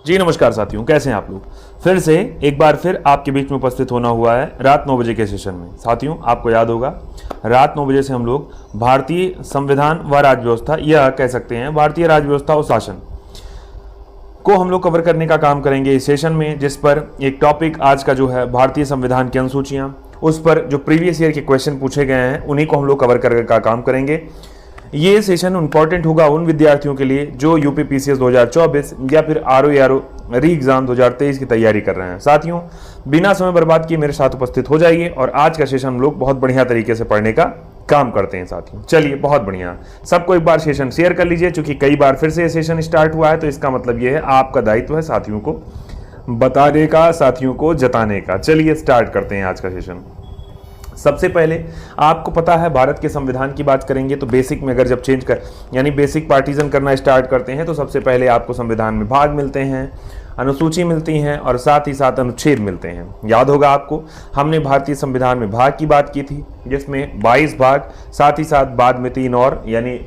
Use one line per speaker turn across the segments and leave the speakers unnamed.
जी नमस्कार साथियों, कैसे हैं आप लोग। फिर से एक बार फिर आपके बीच में उपस्थित होना हुआ है रात 9 बजे के सेशन में। साथियों, आपको याद होगा रात 9 बजे से हम लोग भारतीय संविधान व राज्य व्यवस्था, या कह सकते हैं भारतीय राज्य व्यवस्था और शासन को हम लोग कवर करने का काम करेंगे इस सेशन में, जिस पर एक टॉपिक आज का जो है भारतीय संविधान की अनुसूचियां, उस पर जो प्रीवियस ईयर के क्वेश्चन पूछे गए हैं उन्हीं को हम लोग कवर करने का काम करेंगे। ये सेशन इंपॉर्टेंट होगा उन विद्यार्थियों के लिए जो यूपी पीसीएस 2024 या फिर आरओ री एग्जाम 2023 की तैयारी कर रहे हैं। साथियों, बिना समय बर्बाद किए मेरे साथ उपस्थित हो जाइए और आज का सेशन हम लोग बहुत बढ़िया तरीके से पढ़ने का काम करते हैं। साथियों चलिए, बहुत बढ़िया, सबको एक बार सेशन शेयर कर लीजिए, क्योंकि कई बार फिर से सेशन स्टार्ट हुआ है, तो इसका मतलब ये है आपका दायित्व है साथियों को बताने का, साथियों को जताने का। चलिए स्टार्ट करते हैं आज का सेशन। सबसे पहले आपको पता है भारत के संविधान की बात करेंगे तो बेसिक में अगर जब चेंज कर यानी बेसिक पार्टीशन करना स्टार्ट करते हैं तो सबसे पहले आपको संविधान में भाग मिलते हैं, अनुसूची मिलती हैं और साथ ही साथ अनुच्छेद मिलते हैं। याद होगा आपको, हमने भारतीय संविधान में भाग की बात की थी जिसमें 22 भाग, साथ ही साथ बाद में 3 और, यानी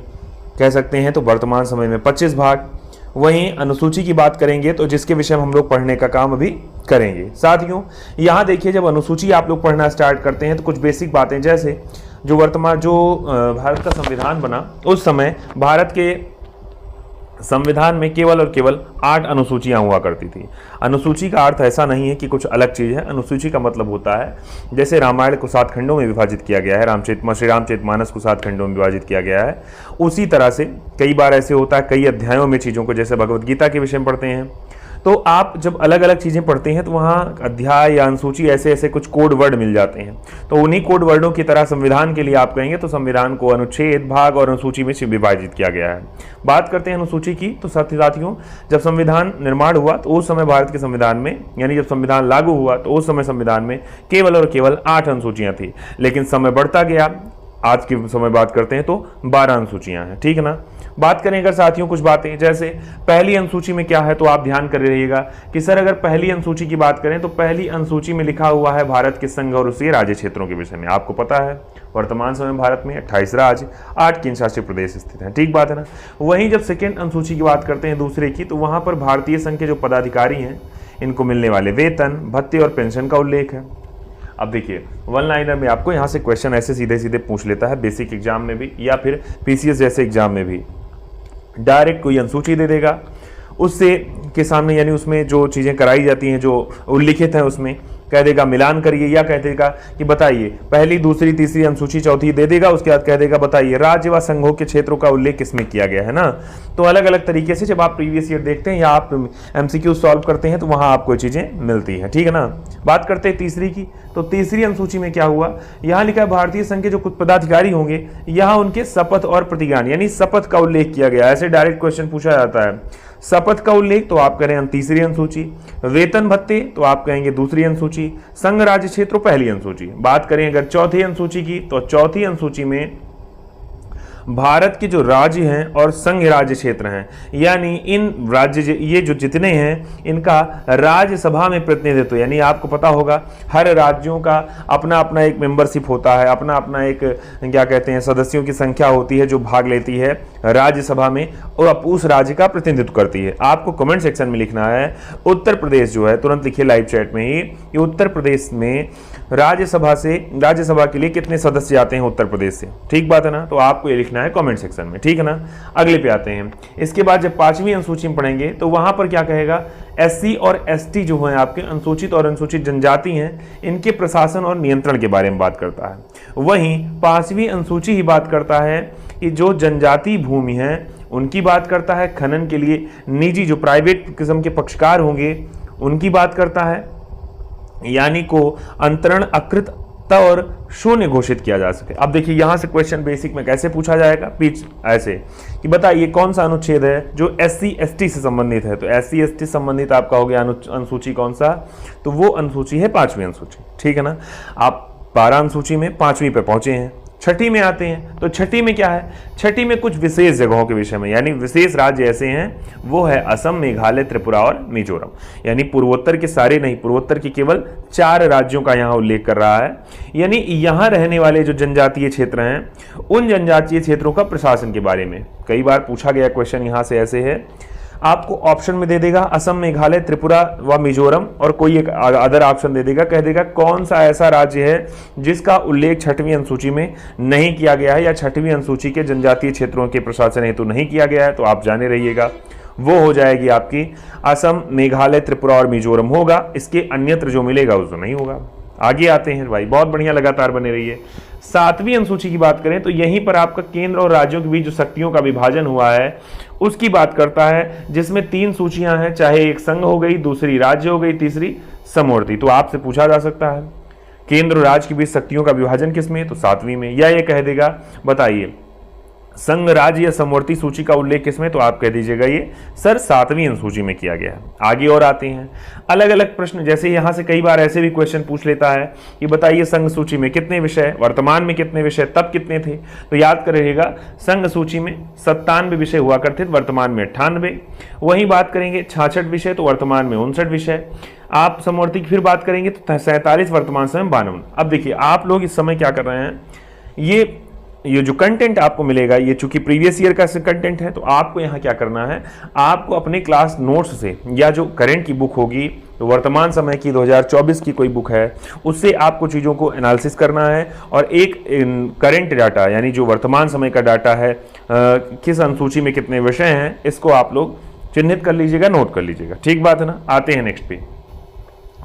कह सकते हैं तो वर्तमान समय में 25 भाग। वहीं अनुसूची की बात करेंगे तो जिसके विषय में हम लोग पढ़ने का काम अभी करेंगे। साथियों यहाँ देखिए, जब अनुसूची आप लोग पढ़ना स्टार्ट करते हैं तो कुछ बेसिक बातें, जैसे जो भारत का संविधान बना उस समय भारत के संविधान में केवल और केवल 8 अनुसूचियां हुआ करती थी। अनुसूची का अर्थ ऐसा नहीं है कि कुछ अलग चीज है। अनुसूची का मतलब होता है जैसे रामायण को 7 खंडों में विभाजित किया गया है, श्री रामचरितमानस को 7 खंडों में विभाजित किया गया है, उसी तरह से कई बार ऐसे होता है कई अध्यायों में चीज़ों को, जैसे भगवद गीता के विषय में पढ़ते हैं तो आप जब अलग अलग चीज़ें पढ़ते हैं तो वहाँ अध्याय या अनुसूची ऐसे ऐसे कुछ कोड वर्ड मिल जाते हैं, तो उन्हीं कोड वर्डों की तरह संविधान के लिए आप कहेंगे तो संविधान को अनुच्छेद, भाग और अनुसूची में विभाजित किया गया है। बात करते हैं अनुसूची की तो साथियों, जब संविधान निर्माण हुआ तो उस समय भारत के संविधान में, यानी जब संविधान लागू हुआ तो उस समय संविधान में केवल और केवल 8 अनुसूचियाँ थी, लेकिन समय बढ़ता गया, आज के समय बात करते हैं तो 12 अनुसूचियां हैं। ठीक है ना। बात करें अगर साथियों कुछ बातें, जैसे पहली अनुसूची में क्या है तो आप ध्यान कर रहिएगा कि सर अगर पहली अनुसूची की बात करें तो पहली अनुसूची में लिखा हुआ है भारत के संघ और उसके राज्य क्षेत्रों के विषय में। आपको पता है वर्तमान समय में भारत में 28 राज्य, 8 केंद्र शासित प्रदेश स्थित हैं। ठीक बात है ना। वहीं जब सेकेंड अनुसूची की बात करते हैं दूसरे की, तो वहां पर भारतीय संघ के जो पदाधिकारी हैं इनको मिलने वाले वेतन, भत्ते और पेंशन का उल्लेख है। अब देखिए, वन लाइनर में आपको यहाँ से क्वेश्चन ऐसे सीधे सीधे पूछ लेता है, बेसिक एग्जाम में भी या फिर पीसीएस जैसे एग्जाम में भी डायरेक्ट कोई अनुसूची दे देगा, उससे के सामने यानी उसमें जो चीज़ें कराई जाती हैं जो उल्लिखित हैं उसमें कह देगा मिलान करिए, या कह देगा कि बताइए पहली, दूसरी, तीसरी अनुसूची, चौथी दे देगा, उसके बाद कह देगा बताइए राज्य व संघों के क्षेत्रों का उल्लेख किसमें किया गया है ना। तो अलग अलग तरीके से जब आप प्रीवियस ईयर देखते हैं या आप एमसीक्यू सॉल्व करते हैं तो वहां आपको चीजें मिलती हैं। ठीक है ना। बात करते हैं तीसरी की, तो तीसरी अनुसूची में क्या हुआ, यहाँ लिखा है भारतीय संघ के जो कुछ पदाधिकारी होंगे यहाँ उनके शपथ और प्रतिज्ञान, यानी शपथ का उल्लेख किया गया। ऐसे डायरेक्ट क्वेश्चन पूछा जाता है। शपथ का उल्लेख तो आप करें तीसरी अनुसूची, वेतन भत्ते तो आप कहेंगे दूसरी अनुसूची, संघ राज्य क्षेत्र पहली अनुसूची। बात करें अगर चौथी अनुसूची की, तो चौथी अनुसूची में भारत के जो राज्य हैं और संघ राज्य क्षेत्र हैं, यानी इन राज्य ये जो जितने हैं इनका राज्यसभा में प्रतिनिधित्व, यानी आपको पता होगा हर राज्यों का अपना अपना एक मेंबरशिप होता है, अपना अपना एक क्या कहते हैं सदस्यों की संख्या होती है जो भाग लेती है राज्यसभा में और उस राज्य का प्रतिनिधित्व करती है। आपको कमेंट सेक्शन में लिखना है उत्तर प्रदेश जो है, तुरंत लिखिए लाइव चैट में ही, ये उत्तर प्रदेश में राज्यसभा के लिए कितने सदस्य आते हैं उत्तर प्रदेश से। ठीक बात है ना। तो आपको ये लिखना है कमेंट सेक्शन में। ठीक है ना। अगले पे आते हैं। इसके बाद जब 5वीं अनुसूची में पढ़ेंगे तो वहां पर क्या कहेगा, एससी और एसटी जो है आपके अनुसूचित और अनुसूचित जनजाति हैं, इनके प्रशासन और नियंत्रण के बारे में बात करता है। वहीं 5वीं अनुसूची ही बात करता है कि जो जनजाति भूमि है उनकी बात करता है, खनन के लिए निजी जो प्राइवेट किस्म के पक्षकार होंगे उनकी बात करता है, यानी को अंतरण अकृत और शून्य घोषित किया जा सके। अब देखिए यहां से क्वेश्चन बेसिक में कैसे पूछा जाएगा, पीछ ऐसे कि बताइए कौन सा अनुच्छेद है जो एससी एसटी से संबंधित है। तो एससी एसटी संबंधित आपका हो गया अनुसूची कौन सा, तो वो अनुसूची है 5वीं अनुसूची। ठीक है ना। आप 12 अनुसूची में 5वीं पे पहुंचे हैं। छठी में आते हैं तो छठी में क्या है, छठी में कुछ विशेष जगहों के विषय में, यानी विशेष राज्य ऐसे हैं वो है असम, मेघालय, त्रिपुरा और मिजोरम, यानी पूर्वोत्तर के सारे नहीं, पूर्वोत्तर के केवल 4 राज्यों का यहाँ उल्लेख कर रहा है। यानी यहाँ रहने वाले जो जनजातीय क्षेत्र हैं उन जनजातीय क्षेत्रों का प्रशासन के बारे में कई बार पूछा गया क्वेश्चन यहाँ से ऐसे है, आपको ऑप्शन में दे देगा असम, मेघालय, त्रिपुरा व मिजोरम, और कोई एक अदर ऑप्शन दे देगा, कह देगा कौन सा ऐसा राज्य है जिसका उल्लेख 6वीं अनुसूची में नहीं किया गया है या 6वीं अनुसूची के जनजातीय क्षेत्रों के प्रशासन हेतु नहीं किया गया है, तो आप जाने रहिएगा वो हो जाएगी आपकी असम, मेघालय, त्रिपुरा और मिजोरम होगा। इसके अन्यत्र जो मिलेगा उसको नहीं होगा। आगे आते हैं भाई, बहुत बढ़िया, लगातार बने रहिए। 7वीं अनुसूची की बात करें तो यहीं पर आपका केंद्र और राज्यों के बीच जो शक्तियों का विभाजन हुआ है उसकी बात करता है, जिसमें 3 सूचियां हैं, चाहे एक संघ हो गई, दूसरी राज्य हो गई, तीसरी समवर्ती। तो आपसे पूछा जा सकता है केंद्र और राज्य के बीच शक्तियों का विभाजन किसमें, तो 7वीं में। या ये कह देगा बताइए संघ, राज्य या समवर्ती सूची का उल्लेख किसमें, तो आप कह दीजिएगा ये सर 7वीं अनुसूची में किया गया है। आगे और आते हैं अलग अलग प्रश्न, जैसे यहां से कई बार ऐसे भी क्वेश्चन पूछ लेता है कि बताइए संघ सूची में कितने विषय, वर्तमान में कितने विषय, तब कितने थे, तो याद करिएगा संघ सूची में 97 विषय हुआ करते थे, वर्तमान में 98। वहीं बात करेंगे 66 विषय, तो वर्तमान में 59 विषय। आप समवर्ती की फिर बात करेंगे तो 47, वर्तमान समय 52। अब देखिए आप लोग इस समय क्या कर रहे हैं, ये जो कंटेंट आपको मिलेगा ये चूंकि प्रीवियस ईयर का कंटेंट है, तो आपको यहाँ क्या करना है, आपको अपने क्लास नोट्स से या जो करंट की बुक होगी, तो वर्तमान समय की 2024 की कोई बुक है, उससे आपको चीज़ों को एनालिसिस करना है और एक करंट डाटा यानी जो वर्तमान समय का डाटा है, किस अनुसूची में कितने विषय हैं, इसको आप लोग चिन्हित कर लीजिएगा, नोट कर लीजिएगा। ठीक बात है ना। आते हैं नेक्स्ट पे।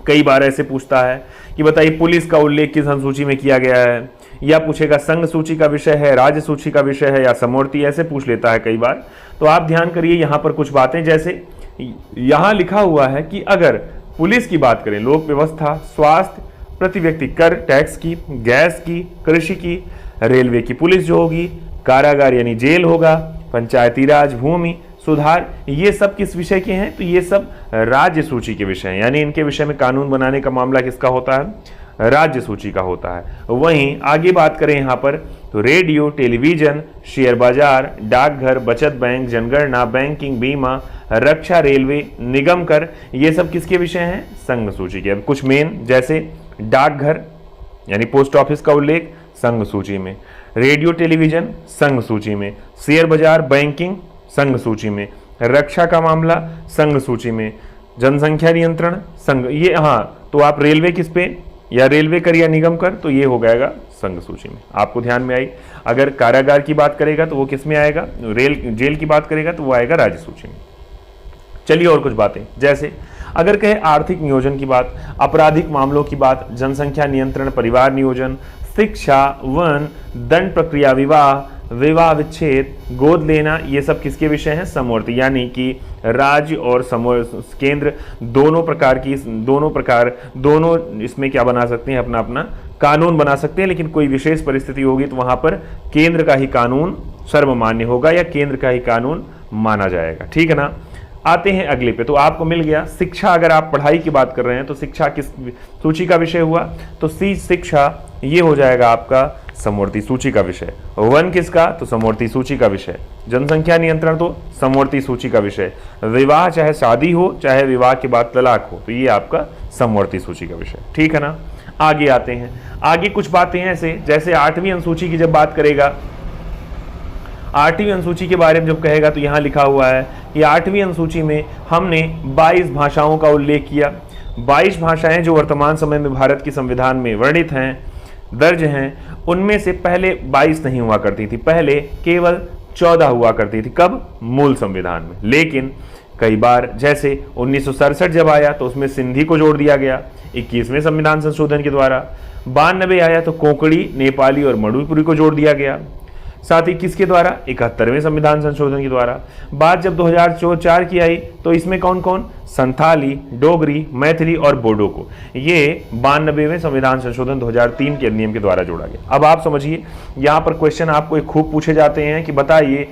कई बार ऐसे पूछता है कि बताइए पुलिस का उल्लेख किस अनुसूची में किया गया है, या पूछेगा संघ सूची का विषय है, राज्य सूची का विषय है या समवर्ती, ऐसे पूछ लेता है कई बार। तो आप ध्यान करिए यहाँ पर कुछ बातें, जैसे यहाँ लिखा हुआ है कि अगर पुलिस की बात करें, लोक व्यवस्था, स्वास्थ्य, प्रति व्यक्ति कर, टैक्स की, गैस की, कृषि की, रेलवे की पुलिस जो होगी, कारागार यानी जेल होगा, पंचायती राज, भूमि सुधार, ये सब किस विषय के हैं, तो ये सब राज्य सूची के विषय हैं, यानी इनके विषय में कानून बनाने का मामला किसका होता है, राज्य सूची का होता है। वहीं आगे बात करें यहाँ पर तो रेडियो, टेलीविजन, शेयर बाजार, डाकघर, बचत बैंक, जनगणना, बैंकिंग, बीमा, रक्षा, रेलवे, निगम कर, ये सब किसके विषय हैं, संघ सूची के। अब कुछ मेन, जैसे डाकघर यानी पोस्ट ऑफिस का उल्लेख संघ सूची में, रेडियो टेलीविजन संघ सूची में, शेयर बाजार बैंकिंग संघ सूची में, रक्षा का मामला संघ सूची में, जनसंख्या नियंत्रण संघ, ये हाँ, तो आप रेलवे किस पे, या रेलवे कर या निगम कर, तो ये हो जाएगा संघ सूची में। आपको ध्यान में आई। अगर कारागार की बात करेगा तो वो किस में आएगा, जेल की बात करेगा तो वो आएगा राज्य सूची में। चलिए और कुछ बातें, जैसे अगर कहे आर्थिक नियोजन की बात, आपराधिक मामलों की बात, जनसंख्या नियंत्रण, परिवार नियोजन, शिक्षा, वन, दंड प्रक्रिया, विवाह, विवाह विच्छेद, गोद लेना, ये सब किसके विषय हैं, समवर्ती, यानी कि राज्य और केंद्र दोनों इसमें क्या बना सकते हैं, अपना अपना कानून बना सकते हैं, लेकिन कोई विशेष परिस्थिति होगी तो वहां पर केंद्र का ही कानून सर्वमान्य होगा या केंद्र का ही कानून माना जाएगा। ठीक है ना। आते हैं अगले पे, तो आपको मिल गया शिक्षा। अगर आप पढ़ाई की बात कर रहे हैं तो शिक्षा किस सूची का विषय हुआ, तो सी शिक्षा, ये हो जाएगा आपका समवर्ती सूची का विषय। वन किसका, तो समवर्ती सूची का विषय। जनसंख्या नियंत्रण तो समवर्ती सूची का विषय। विवाह चाहे शादी हो चाहे विवाह के बाद तलाक हो, तो ये आपका समवर्ती सूची का विषय। ठीक है ना। आगे आते हैं, आगे कुछ बातें ऐसे, जैसे 8वीं अनुसूची की जब बात करेगा, 8वीं अनुसूची के बारे में जब कहेगा तो यहाँ लिखा हुआ है कि 8वीं अनुसूची में हमने 22 भाषाओं का उल्लेख किया। 22 भाषाएं जो वर्तमान समय में भारत के संविधान में वर्णित हैं, दर्ज हैं, उनमें से पहले 22 नहीं हुआ करती थी, पहले केवल 14 हुआ करती थी। कब, मूल संविधान में। लेकिन कई बार जैसे 1967 जब आया तो उसमें सिंधी को जोड़ दिया गया 21वें संविधान संशोधन के द्वारा। 92 आया तो कोंकणी, नेपाली और मणिपुरी को जोड़ दिया गया, साथ ही किसके द्वारा, 71वें संविधान संशोधन के द्वारा। बात जब 2004 की आई तो इसमें कौन कौन, संथाली, डोगरी, मैथिली और बोडो को ये 92वें संविधान संशोधन 2003 के अधिनियम के द्वारा जोड़ा गया। अब आप समझिए, यहाँ पर क्वेश्चन आपको एक खूब पूछे जाते हैं कि बताइए,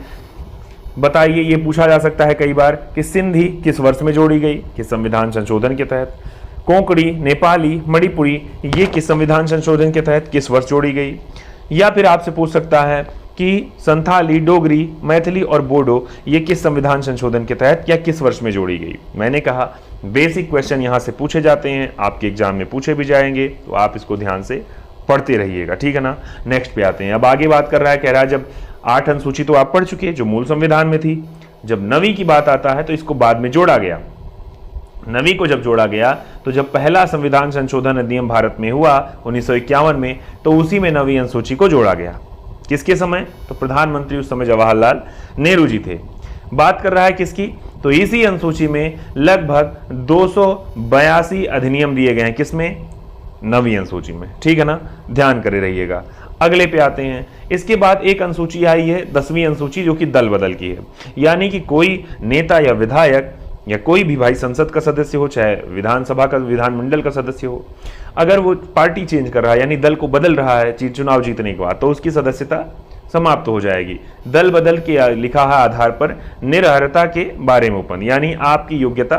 ये पूछा जा सकता है कई बार कि सिंधी किस वर्ष में जोड़ी गई, किस संविधान संशोधन के तहत। कोंकणी, नेपाली, मणिपुरी ये किस संविधान संशोधन के तहत किस वर्ष जोड़ी गई। या फिर आपसे पूछ सकता है कि संथाली, डोगरी, मैथिली और बोडो ये किस संविधान संशोधन के तहत या किस वर्ष में जोड़ी गई। मैंने कहा बेसिक क्वेश्चन यहाँ से पूछे जाते हैं, आपके एग्जाम में पूछे भी जाएंगे, तो आप इसको ध्यान से पढ़ते रहिएगा। ठीक है ना। नेक्स्ट पे आते हैं। अब आगे बात कर रहा है, कह रहा है जब 8 अनुसूची तो आप पढ़ चुके जो मूल संविधान में थी, जब नवीं की बात आता है तो इसको बाद में जोड़ा गया। नवीं को जब जोड़ा गया तो जब पहला संविधान संशोधन अधिनियम भारत में हुआ 1951 में, तो उसी में नवीं अनुसूची को जोड़ा गया। किसके समय? तो प्रधानमंत्री उस समय जवाहरलाल नेहरू जी थे। बात कर रहा है किसकी? तो इसी अनुसूची में लगभग 282 अधिनियम दिए गए हैं। किसमें? नवीं अनुसूची में। ठीक है ना, ध्यान करे रहिएगा। अगले पे आते हैं। इसके बाद एक अनुसूची आई है 10वीं अनुसूची, जो कि दल बदल की है, यानी कि कोई नेता या विधायक या कोई भी भाई संसद का सदस्य हो, चाहे विधानसभा का विधानमंडल का सदस्य हो, अगर वो पार्टी चेंज कर रहा है यानी दल को बदल रहा है चुनाव जीतने के बाद, तो उसकी सदस्यता समाप्त हो जाएगी। दल बदल के लिखा है आधार पर निरर्हता के बारे में ओपन, यानी आपकी योग्यता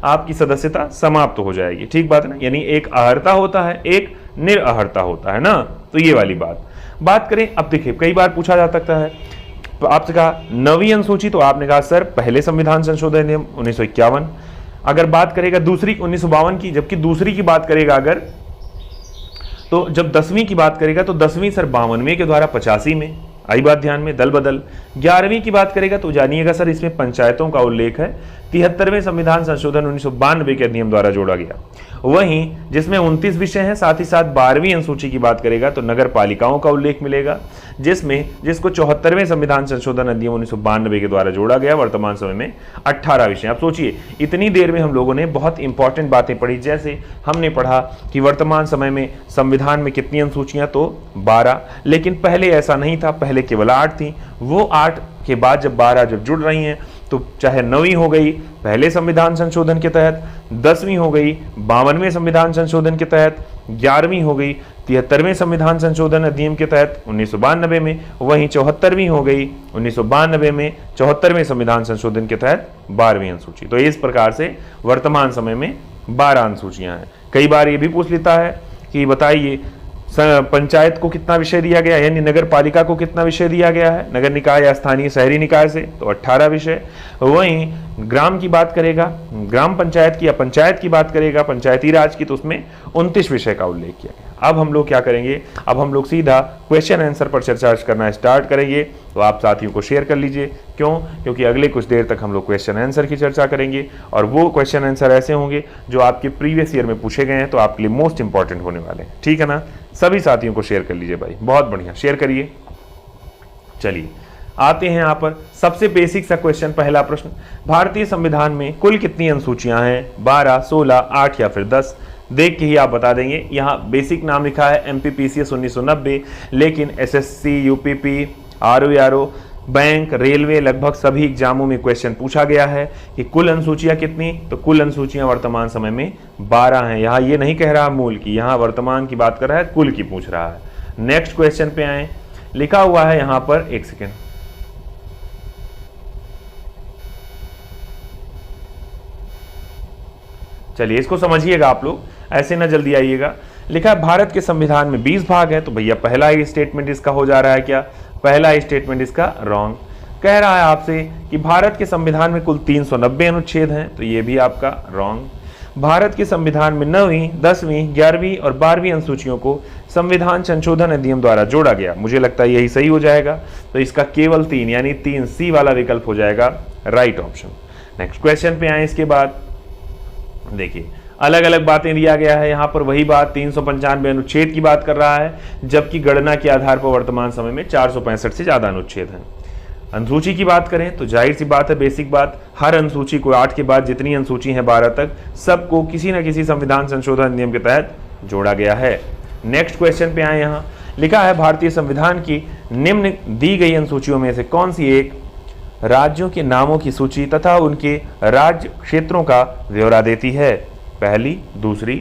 आपकी सदस्यता समाप्त हो जाएगी। ठीक बात है ना, यानी एक अहर्ता होता है, एक निरअहर्ता होता है ना, तो ये वाली बात करें। अब देखिए कई बार पूछा जा सकता है, तो आपसे कहा नवीं अनुसूची, तो आपने कहा सर पहले संविधान संशोधन नियम 1951। अगर बात करेगा दूसरी 1952 की, जबकि दूसरी की बात करेगा अगर, तो जब 10वीं की बात करेगा तो 10वीं सर 52वें के द्वारा 85 में आई बात ध्यान में, दल बदल। 11वीं की बात करेगा तो जानिएगा सर इसमें पंचायतों का उल्लेख है, 73वें संविधान संशोधन 1992 के अधिनियम द्वारा जोड़ा गया। वहीं जिसमें 29 विषय हैं, साथ ही साथ 12वीं अनुसूची की बात करेगा तो नगर पालिकाओं का उल्लेख मिलेगा, जिसको 74वें संविधान संशोधन अधिनियम 1992 के द्वारा जोड़ा गया। वर्तमान समय में 18 विषय। आप सोचिए इतनी देर में हम लोगों ने बहुत इंपॉर्टेंट बातें पढ़ी, जैसे हमने पढ़ा कि वर्तमान समय में संविधान में कितनी अनुसूचियां, तो 12, लेकिन पहले ऐसा नहीं था, पहले केवल 8 थी। वो 8 के बाद जब 12 जब जुड़ रही हैं, तो चाहे 9वीं हो गई पहले संविधान संशोधन के तहत, 10वीं हो गई 52वें संविधान संशोधन के तहत, 11वीं हो गई 73वें संविधान संशोधन अधिनियम के तहत 1992 में, वहीं 74वीं हो गई 1992 में 74वें संविधान संशोधन के तहत 12वीं अनुसूची। तो इस प्रकार से वर्तमान समय में 12 अनुसूचियां हैं। कई बार ये भी पूछ लेता है कि बताइए पंचायत को कितना विषय दिया गया है, यानी नगर पालिका को कितना विषय दिया गया है, नगर निकाय या स्थानीय शहरी निकाय से, तो 18 विषय। वहीं ग्राम की बात करेगा, ग्राम पंचायत की या पंचायत की बात करेगा, पंचायती राज की, तो उसमें 29 विषय का उल्लेख किया गया। अब हम लोग क्या करेंगे, अब हम लोग सीधा क्वेश्चन आंसर पर चर्चा करना स्टार्ट करेंगे। तो आप साथियों को शेयर कर लीजिए। क्यों? क्योंकि अगले कुछ देर तक हम लोग क्वेश्चन आंसर की चर्चा करेंगे, और वो क्वेश्चन आंसर ऐसे होंगे जो आपके प्रीवियस ईयर में पूछे गए हैं, तो आपके लिए मोस्ट इंपॉर्टेंट होने वाले हैं। ठीक है ना, सभी साथियों को शेयर कर लीजिए भाई, बहुत बढ़िया, शेयर करिए। चलिए आते हैं यहाँ पर सबसे बेसिक सा क्वेश्चन। पहला प्रश्न, भारतीय संविधान में कुल कितनी अनुसूचियां हैं? 12, 16, 8 या फिर 10? देख के ही आप बता देंगे। यहाँ बेसिक नाम लिखा है MPPCS 1990, लेकिन SSC, UPP, RO, bank, railway, लगभग सभी एग्जामों में क्वेश्चन पूछा गया है कि कुल अनुसूचियां कितनी, तो कुल अनुसूचियां वर्तमान समय में 12 हैं। यहाँ ये नहीं कह रहा मूल की, यहाँ वर्तमान की बात कर रहा है, कुल की पूछ रहा है। नेक्स्ट क्वेश्चन पे आए, लिखा हुआ है यहाँ पर, एक सेकेंड, चलिए इसको समझिएगा आप लोग, ऐसे ना जल्दी आइएगा। लिखा है भारत के संविधान में 20 भाग है, तो भैया पहला ही स्टेटमेंट इसका हो जा रहा है क्या? पहला स्टेटमेंट इसका रॉन्ग। कह रहा है आपसे कि भारत के संविधान में कुल 390 अनुच्छेद हैं, तो ये भी आपका रॉन्ग। भारत के संविधान में 9वीं, 10वीं, 11वीं और 12वीं अनुसूचियों को संविधान संशोधन अधिनियम द्वारा जोड़ा गया। मुझे लगता है यही सही हो जाएगा, तो इसका केवल 3 यानी 3C वाला विकल्प हो जाएगा राइट ऑप्शन। नेक्स्ट क्वेश्चन पे आए। इसके बाद देखिए अलग अलग बातें दिया गया है यहाँ पर, वही बात 395 अनुच्छेद की बात कर रहा है, जबकि गणना के आधार पर वर्तमान समय में 465 से ज्यादा अनुच्छेद हैं। अनुसूची की बात करें तो जाहिर सी बात है, बेसिक बात, हर अनुसूची को 8 के बाद जितनी अनुसूची है 12 तक, सबको किसी न किसी संविधान संशोधन अधिनियम के तहत जोड़ा गया है। नेक्स्ट क्वेश्चन पे आए। यहाँ लिखा है भारतीय संविधान की निम्न दी गई अनुसूचियों में से कौन सी एक राज्यों के नामों की सूची तथा उनके राज्य क्षेत्रों का ब्यौरा देती है? पहली, दूसरी,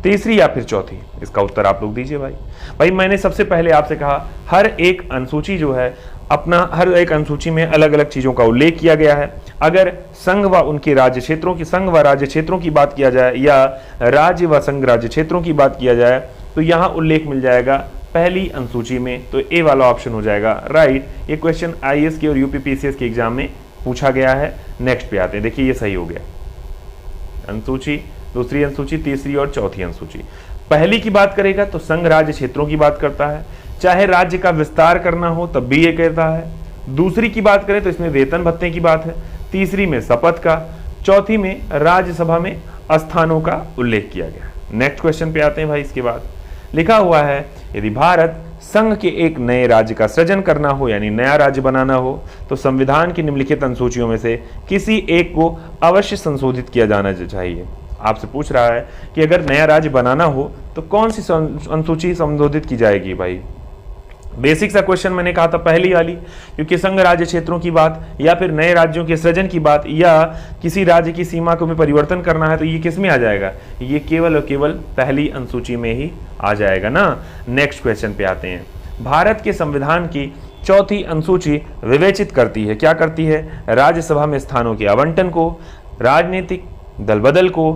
तीसरी या फिर चौथी? इसका उत्तर आप लोग दीजिए भाई। मैंने सबसे पहले आपसे कहा हर एक अनुसूची जो है अपना, हर एक अनुसूची में अलग अलग चीजों का उल्लेख किया गया है। अगर संघ व उनके राज्य क्षेत्रों की, संघ व राज्य क्षेत्रों की बात किया जाए या राज्य व संघ राज्य क्षेत्रों की बात किया जाए, तो यहाँ उल्लेख मिल जाएगा पहली अनुसूची में, तो ए वाला ऑप्शन हो जाएगा राइट। ये क्वेश्चन IAS के और UPPCS के एग्जाम में पूछा गया है। नेक्स्ट पे आते हैं, देखिए ये सही हो गया। अनुसूची, दूसरी अनुसूची, तीसरी और चौथी अनुसूची। पहली की बात करेगा तो संघ राज्य क्षेत्रों की बात करता है, चाहे राज्य का विस्तार करना हो तब भी ये कहता है। दूसरी की बात करें तो इसमें वेतन भत्ते की बात है, तीसरी में शपथ का, चौथी में राज्यसभा में स्थानों का उल्लेख किया गया। नेक्स्ट क्वेश्चन पे आते हैं भाई। इसके बाद लिखा हुआ है यदि भारत संघ के एक नए राज्य का सृजन करना हो यानी नया राज्य बनाना हो तो संविधान की निम्नलिखित अनुसूचियों में से किसी एक को अवश्य संशोधित किया जाना चाहिए। आपसे पूछ रहा है कि अगर नया राज्य बनाना हो तो कौन सी अनुसूची संशोधित की जाएगी भाई। बेसिक सा क्वेश्चन मैंने कहा था पहली वाली, क्योंकि संघ राज्य क्षेत्रों की बात या फिर नए राज्यों के सृजन की बात या किसी राज्य की सीमा को में परिवर्तन करना है तो ये किस में आ जाएगा, ये केवल और केवल पहली अनुसूची में ही आ जाएगा ना। नेक्स्ट क्वेश्चन पे आते हैं। भारत के संविधान की चौथी अनुसूची विवेचित करती है, क्या करती है, राज्यसभा में स्थानों के आवंटन को, राजनीतिक दल बदल को,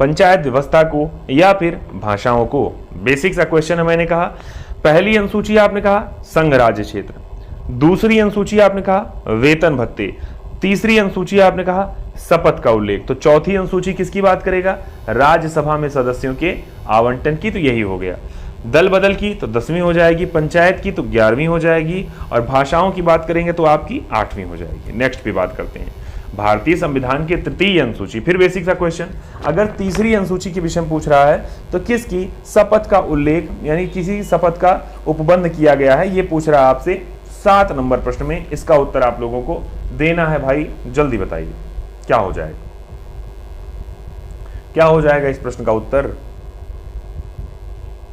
पंचायत व्यवस्था को या फिर भाषाओं को। बेसिक सा क्वेश्चन है, मैंने कहा पहली अनुसूची आपने कहा संघ राज्य क्षेत्र, दूसरी अनुसूची आपने कहा वेतन भत्ते, तीसरी अनुसूची आपने कहा शपथ का उल्लेख, तो चौथी अनुसूची किसकी बात करेगा, राज्यसभा में सदस्यों के आवंटन की, तो यही हो गया। दल बदल की तो 10वीं हो जाएगी, पंचायत की तो 11वीं हो जाएगी और भाषाओं की बात करेंगे तो आपकी 8वीं हो जाएगी। नेक्स्ट पे बात करते हैं भारतीय संविधान की तृतीय अनुसूची। फिर बेसिक सा क्वेश्चन, अगर तीसरी अनुसूची के विषय में पूछ रहा है तो किसकी शपथ का उल्लेख यानी किसी शपथ का उपबंध किया गया है, ये पूछ रहा है आपसे 7 नंबर प्रश्न में। इसका उत्तर आप लोगों को देना है भाई, जल्दी बताइए क्या हो जाएगा, क्या हो जाएगा इस प्रश्न का उत्तर।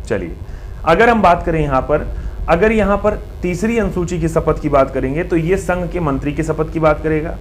चलिए अगर हम बात करें यहां पर, अगर यहां पर तीसरी अनुसूची की शपथ की बात करेंगे तो ये संघ के मंत्री की शपथ की बात करेगा,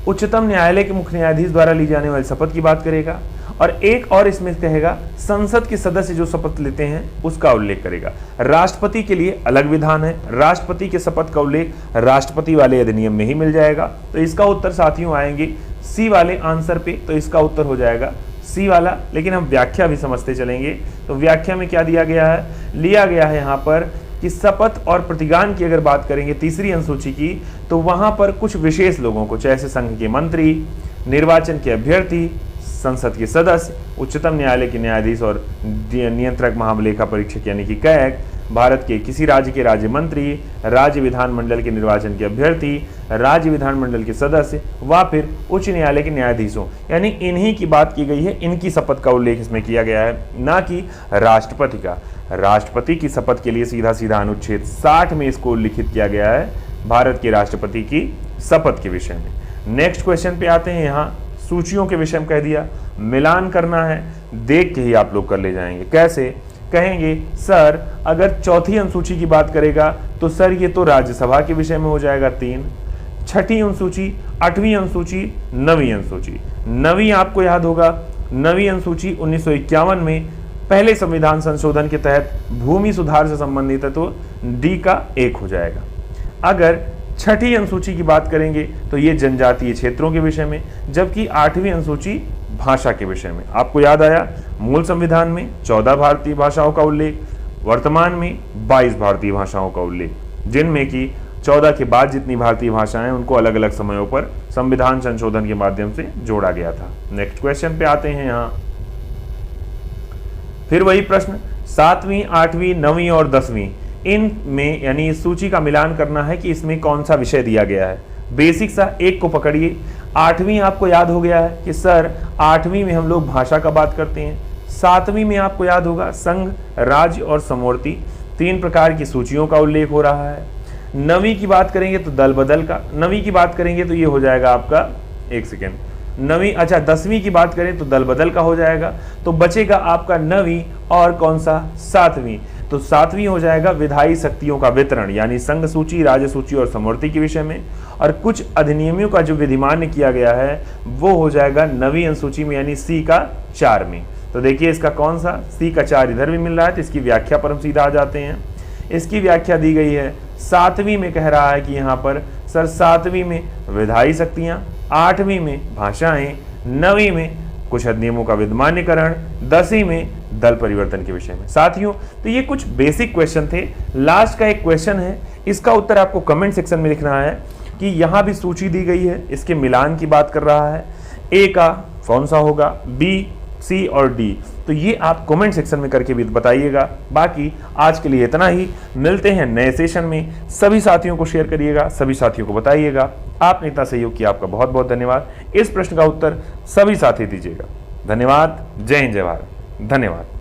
उच्चतम न्यायालय के मुख्य न्यायाधीश द्वारा ली जाने वाली शपथ की बात करेगा और एक और इसमें कहेगा संसद के सदस्य जो शपथ लेते हैं उसका उल्लेख करेगा। राष्ट्रपति के लिए अलग विधान है, राष्ट्रपति के शपथ का उल्लेख राष्ट्रपति वाले अधिनियम में ही मिल जाएगा। तो इसका उत्तर साथियों आएंगे सी वाले आंसर पे, तो इसका उत्तर हो जाएगा सी वाला। लेकिन हम व्याख्या भी समझते चलेंगे, तो व्याख्या में क्या दिया गया है, लिया गया है यहाँ पर कि शपथ और प्रतिज्ञान की अगर बात करेंगे तीसरी अनुसूची की तो वहां पर कुछ विशेष लोगों को, जैसे संघ के मंत्री, निर्वाचन के अभ्यर्थी, संसद के सदस्य, उच्चतम न्यायालय के न्यायाधीश और नियंत्रक महालेखा परीक्षक यानी कि कैग, भारत के किसी राज्य के राज्य मंत्री, राज्य विधानमंडल के निर्वाचन के अभ्यर्थी, राज्य विधानमंडल के सदस्य व फिर उच्च न्यायालय के न्यायाधीशों, यानी इन्हीं की बात की गई है, इनकी शपथ का उल्लेख इसमें किया गया है, ना कि राष्ट्रपति का। राष्ट्रपति की शपथ के लिए सीधा सीधा अनुच्छेद 60 में इसको उल्लिखित किया गया है, भारत के राष्ट्रपति की शपथ के विषय में। नेक्स्ट क्वेश्चन पे आते हैं। यहाँ सूचियों के विषय में कह दिया, मिलान करना है, देख के ही आप लोग कर ले जाएंगे। कैसे कहेंगे, सर अगर चौथी अनुसूची की बात करेगा तो सर ये तो राज्यसभा के विषय में हो जाएगा 3, छठी अनुसूची, 8वीं अनुसूची, 9वीं अनुसूची। 9वीं आपको याद होगा, 9वीं अनुसूची 1951 में पहले संविधान संशोधन के तहत भूमि सुधार से संबंधित है, तो डी का 1 हो जाएगा। अगर छठी अनुसूची की बात करेंगे तो ये जनजातीय क्षेत्रों के विषय में, जबकि 8वीं अनुसूची भाषा के विषय में। आपको याद आया, मूल संविधान में 14 भारतीय भाषाओं का उल्लेख, वर्तमान में 22 भारतीय भाषाओं का उल्लेख, जिनमें कि 14 के बाद जितनी भारतीय भाषाएं उनको अलग अलग समयों पर संविधान संशोधन के माध्यम से जोड़ा गया था। नेक्स्ट क्वेश्चन पे आते हैं। यहाँ फिर वही प्रश्न, 7वीं, 8वीं, 9वीं और 10वीं, इन में यानी इस सूची का मिलान करना है कि इसमें कौन सा विषय दिया गया है। बेसिक सा एक को पकड़िए। 8वीं आपको याद हो गया है कि सर 8वीं में हम लोग भाषा का बात करते हैं। 7वीं में आपको याद होगा संघ, राज्य और समवर्ती 3 प्रकार की सूचियों का उल्लेख हो रहा है। 9वीं की बात करेंगे तो दल बदल का, 9वीं की बात करेंगे तो ये हो जाएगा आपका, एक सेकेंड, 9वीं, अच्छा 10वीं की बात करें तो दल बदल का हो जाएगा, तो बचेगा आपका 9वीं और कौन सा, 7वीं। तो 7वीं हो जाएगा विधायी शक्तियों का वितरण, यानी संघ सूची, राज्य सूची और समवर्ती के विषय में। और कुछ अधिनियमों का जो विधिमान्य किया गया है वो हो जाएगा 9वीं अनुसूची में, यानी सी का 4 में। तो देखिए इसका कौन सा, सी का 4 इधर भी मिल रहा है, तो इसकी व्याख्या पर हम सीधा आ जाते हैं। इसकी व्याख्या दी गई है 7वीं में, कह रहा है कि यहाँ पर सर 7वीं में विधायी शक्तियाँ, 8वीं में भाषाएं, 9वीं में कुछ अधिनियमों का विधिमान्यकरण, 10वीं में दल परिवर्तन के विषय में। साथियों तो ये कुछ बेसिक क्वेश्चन थे। लास्ट का एक क्वेश्चन है, इसका उत्तर आपको कमेंट सेक्शन में लिखना है कि यहाँ भी सूची दी गई है, इसके मिलान की बात कर रहा है। ए का कौन सा होगा, बी सी और डी? तो ये आप कमेंट सेक्शन में करके भी बताइएगा। बाकी आज के लिए इतना ही, मिलते हैं नए सेशन में। सभी साथियों को शेयर करिएगा, सभी साथियों को बताइएगा। आपने इतना सहयोग किया, आपका बहुत बहुत धन्यवाद। इस प्रश्न का उत्तर सभी साथी दीजिएगा। धन्यवाद। जय हिंद, जय भारत। धन्यवाद।